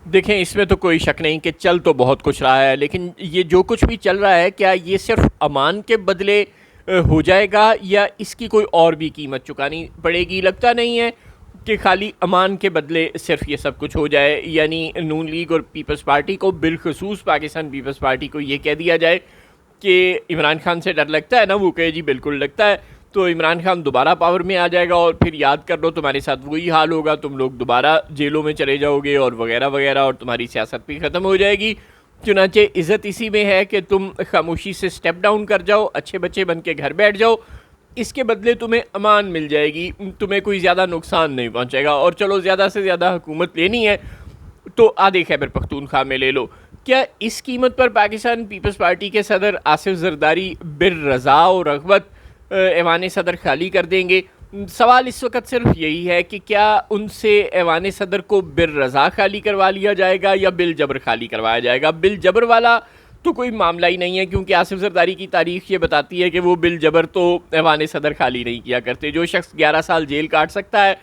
देखें, इसमें तो कोई शक नहीं कि चल तो बहुत कुछ रहा है, लेकिन ये जो कुछ भी चल रहा है, क्या ये सिर्फ अमान के बदले हो जाएगा या इसकी कोई और भी कीमत चुकानी पड़ेगी? लगता नहीं है कि खाली अमान के बदले सिर्फ ये सब कुछ हो जाए। यानी नून लीग और पीपल्स पार्टी को, बिलखसूस पाकिस्तान पीपल्स पार्टी को, ये कह दिया जाए कि इमरान खान से डर लगता है ना, वो कहे जी बिल्कुल लगता है, तो इमरान खान दोबारा पावर में आ जाएगा और फिर याद कर लो तुम्हारे साथ वही हाल होगा, तुम लोग दोबारा जेलों में चले जाओगे और वगैरह वगैरह, और तुम्हारी सियासत भी ख़त्म हो जाएगी। चुनाचे इज़्ज़त इसी में है कि तुम खामोशी से स्टेप डाउन कर जाओ, अच्छे बच्चे बन के घर बैठ जाओ, इसके बदले तुम्हें अमान मिल जाएगी, तुम्हें कोई ज़्यादा नुकसान नहीं पहुँचेगा। और चलो ज़्यादा से ज़्यादा हुकूमत लेनी है तो आधे खैबर पख्तूनख्वा में ले लो। क्या इस कीमत पर पाकिस्तान पीपल्स पार्टी के सदर आसिफ जरदारी बिर रज़ा और रग़बत ऐवान सदर खाली कर देंगे? सवाल इस वक्त सिर्फ यही है कि क्या उनसे ऐवान सदर को बिर रज़ा खाली करवा लिया जाएगा या बिल जबर खाली करवाया जाएगा। बिल जबर वाला तो कोई मामला ही नहीं है, क्योंकि आसिफ जरदारी की तारीख ये बताती है कि वो बिल जबर तो ऐवान सदर खाली नहीं किया करते। जो शख्स 11 साल जेल काट सकता है,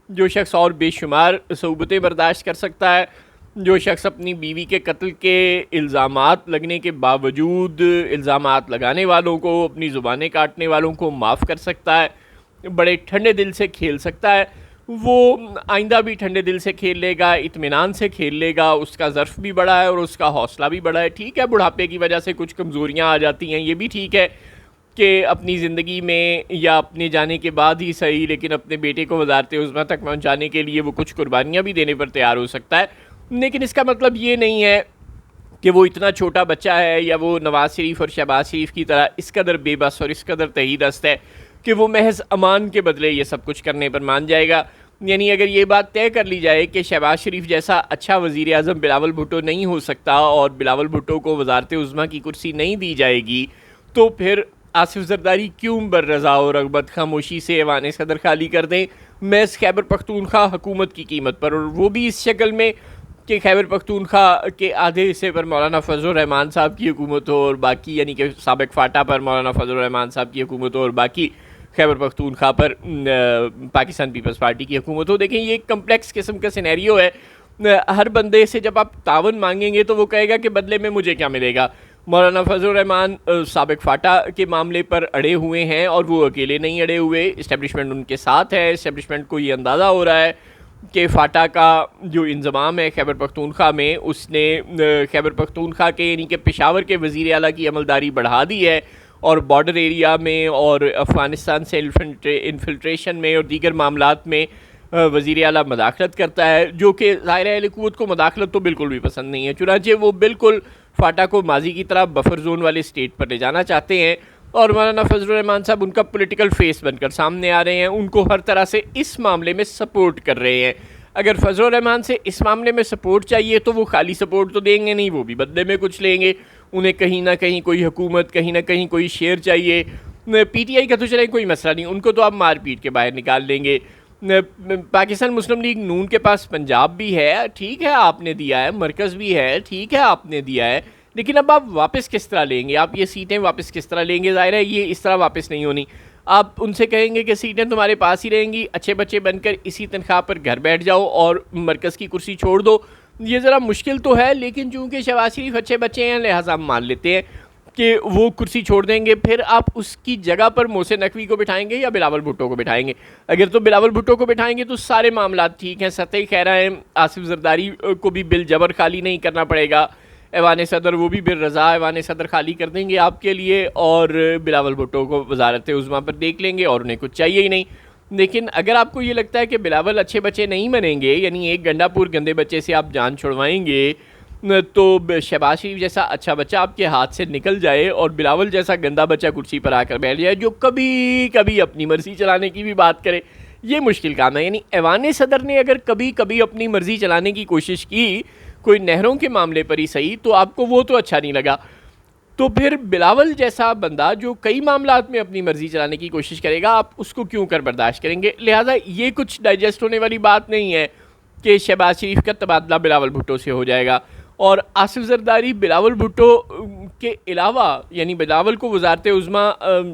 जो शख्स और बेशुमार सऊबतें बर्दाश्त कर सकता है, जो शख्स अपनी बीवी के कत्ल के इल्ज़ामात लगने के बावजूद इल्ज़ामात लगाने वालों को, अपनी ज़ुबानें काटने वालों को माफ़ कर सकता है, बड़े ठंडे दिल से खेल सकता है, वो आइंदा भी ठंडे दिल से खेल लेगा, इत्मीनान से खेल लेगा। उसका ज़र्फ़ भी बड़ा है और उसका हौसला भी बड़ा है। ठीक है, बुढ़ापे की वजह से कुछ कमज़ोरियाँ आ जाती हैं, ये भी ठीक है कि अपनी ज़िंदगी में या अपने जाने के बाद ही सही, लेकिन अपने बेटे को वज़ारत उज़्मा तक पहुँचाने के लिए वो कुछ कुर्बानियाँ भी देने पर तैयार हो सकता है। लेकिन इसका मतलब ये नहीं है कि वो इतना छोटा बच्चा है या वो नवाज़ शरीफ और शहबाज शरीफ की तरह इस कदर बेबस और इस कदर तहीदस्त है कि वो महज अमान के बदले ये सब कुछ करने पर मान जाएगा। यानी अगर ये बात तय कर ली जाए कि शहबाज शरीफ जैसा अच्छा वज़ीर आज़म बिलावल भुट्टो नहीं हो सकता और बिलावल भुट्टो को वज़ारत उज़्मा की कुर्सी नहीं दी जाएगी, तो फिर आसिफ जरदारी क्यों बर रज़ा और रग़बत खामोशी से ऐवान सदर खाली कर दें महज खैबर पख्तूनख्वा हुकूमत की कीमत पर, और वो भी इस शक्ल में कि खैबर पख्तूनख्वा के आधे हिस्से पर मौलाना फजल रहमान साहब की हुकूमत हो और बाकी, यानी कि साबिक फाटा पर मौलाना फजल रहमान साहब की हुकूमत हो और बाकी खैबर पख्तूनख्वा पर पाकिस्तान पीपल्स पार्टी की हुकूमत हो। देखें, ये एक कम्प्लेक्स किस्म का सिनेरियो है। हर बंदे से जब आप तावन मांगेंगे तो वो कहेगा कि बदले में मुझे क्या मिलेगा। मौलाना फजल रहमान साबिक फाटा के मामले पर अड़े हुए हैं और वो अकेले नहीं अड़े हुए, इस्टेब्लिशमेंट उनके साथ है। इस्टेब्लिशमेंट को ये अंदाज़ा हो रहा है कि फाटा का जो इंज़माम है खैबर पख्तूनख्वा में, उसने खैबर पख्तूनख्वा के यानी कि पेशावर के वज़ीर आला की अमलदारी बढ़ा दी है और बॉर्डर एरिया में और अफ़गानिस्तान से इन्फिल्ट्रेशन में और दीगर मामलात में वज़ीर आला मदाखलत करता है, जो कि ज़ाहिर है अहले क़ुव्वत को मदाखलत तो बिल्कुल भी पसंद नहीं है। चुनांचे वो बिल्कुल फाटा को माजी की तरह बफर जोन वाले स्टेट पर ले जाना चाहते हैं और मौलाना फजल रहमान साहब उनका पॉलिटिकल फेस बनकर सामने आ रहे हैं, उनको हर तरह से इस मामले में सपोर्ट कर रहे हैं। अगर फजल रहमान से इस मामले में सपोर्ट चाहिए तो वो खाली सपोर्ट तो देंगे नहीं, वो भी बदले में कुछ लेंगे। उन्हें कहीं ना कहीं कोई हुकूमत, कहीं ना कहीं कोई शेयर चाहिए। पीटीआई का तो चले कोई मसला नहीं, उनको तो आप मार पीट के बाहर निकाल लेंगे। पाकिस्तान मुस्लिम लीग नून के पास पंजाब भी है, ठीक है आपने दिया है, मरकज़ भी है, ठीक है आपने दिया है, लेकिन अब आप वापस किस तरह लेंगे? आप ये सीटें वापस किस तरह लेंगे? ज़ाहिर है ये इस तरह वापस नहीं होनी। आप उनसे कहेंगे कि सीटें तुम्हारे पास ही रहेंगी, अच्छे बच्चे बनकर इसी तनख्वाह पर घर बैठ जाओ और मरकज़ की कुर्सी छोड़ दो। ये ज़रा मुश्किल तो है, लेकिन चूँकि शहबाज शरीफ अच्छे बच्चे हैं लिहाजा हम मान लेते हैं कि वो कुर्सी छोड़ देंगे। फिर आप उसकी जगह पर मोहसिन नकवी को बिठाएंगे या बिलावल भुट्टो को बिठाएंगे? अगर तो बिलावल भुट्टो को बिठाएंगे तो सारे मामला ठीक हैं, सतही खैर हैं। आसिफ जरदारी को भी बिल जबर खाली नहीं करना पड़ेगा, ऐवान सदर वो भी बिर रज़ा ऐवान सदर खाली कर देंगे आपके लिए और बिलावल भुट्टो को वज़ारत उज़्मा पर देख लेंगे और उन्हें कुछ चाहिए ही नहीं। लेकिन अगर आपको ये लगता है कि बिलावल अच्छे बच्चे नहीं बनेंगे, यानी एक गंडापुर गंदे बच्चे से आप जान छुड़वाएंगे, तो शहबाज शरीफ जैसा अच्छा बच्चा आपके हाथ से निकल जाए और बिलावल जैसा गंदा बच्चा कुर्सी पर आकर बैठ जाए जो कभी कभी अपनी मर्ज़ी चलाने की भी बात करे, ये मुश्किल काम है। यानी ऐवान सदर ने अगर कभी कभी अपनी मर्ज़ी चलाने की कोशिश की, कोई नहरों के मामले पर ही सही, तो आपको वो तो अच्छा नहीं लगा। तो फिर बिलावल जैसा बंदा जो कई मामलात में अपनी मर्ज़ी चलाने की कोशिश करेगा, आप उसको क्यों कर बर्दाश्त करेंगे? लिहाजा ये कुछ डाइजेस्ट होने वाली बात नहीं है कि शहबाज शरीफ का तबादला बिलावल भुट्टो से हो जाएगा और आसिफ जरदारी बिलावल भुट्टो के अलावा, यानी बिलावल को वज़ारत उज़्मा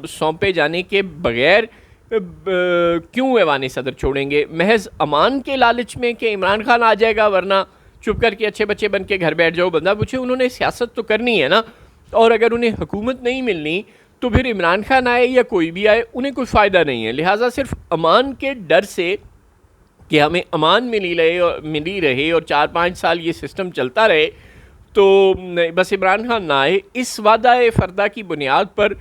सौंपे जाने के बग़ैर क्यों ऐवान सदर छोड़ेंगे? महज अमान के लालच में कि इमरान खान आ जाएगा, वरना चुप करके अच्छे बच्चे बन के घर बैठ जाओ, बंदा पूछे उन्होंने सियासत तो करनी है ना, और अगर उन्हें हुकूमत नहीं मिलनी तो फिर इमरान खान आए या कोई भी आए उन्हें कोई फ़ायदा नहीं है। लिहाजा सिर्फ अमान के डर से कि हमें अमान मिली रहे और 4-5 साल ये सिस्टम चलता रहे, तो बस इमरान खान ना आए, इस वादा फ़र्दा की बुनियाद पर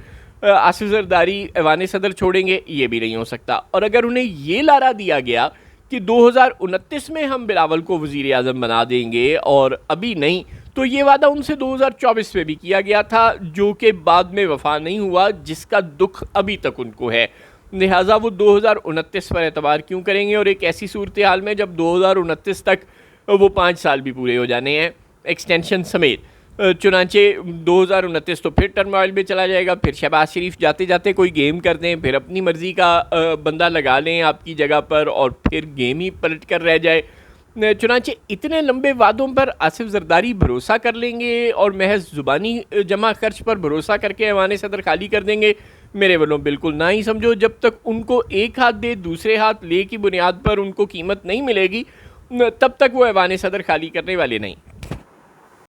आसिफ जरदारी ऐवान सदर छोड़ेंगे, ये भी नहीं हो सकता। और अगर उन्हें ये लारा दिया गया कि 2029 में हम बिलावल को वज़ीर आज़म बना देंगे और अभी नहीं, तो ये वादा उनसे 2024 में भी किया गया था, जो कि बाद में वफा नहीं हुआ, जिसका दुख अभी तक उनको है। लिहाजा वो 2029 पर एतबार क्यों करेंगे, और एक ऐसी सूरत हाल में जब 2029 तक वो 5 साल भी पूरे हो जाने हैं एक्सटेंशन समेत। चुनांचे 2029 तो फिर टर्मोइल में चला जाएगा, फिर शहबाज शरीफ जाते जाते कोई गेम कर दें, फिर अपनी मर्ज़ी का बंदा लगा लें आपकी जगह पर, और फिर गेम ही पलट कर रह जाए। चुनांचे इतने लंबे वादों पर आसिफ जरदारी भरोसा कर लेंगे और महज ज़ुबानी जमा खर्च पर भरोसा करके ऐवान सदर खाली कर देंगे, मेरे वालों बिल्कुल ना ही समझो। जब तक उनको एक हाथ दे दूसरे हाथ ले की बुनियाद पर उनको कीमत नहीं मिलेगी, तब तक वो ऐवान सदर खाली करने वाले नहीं।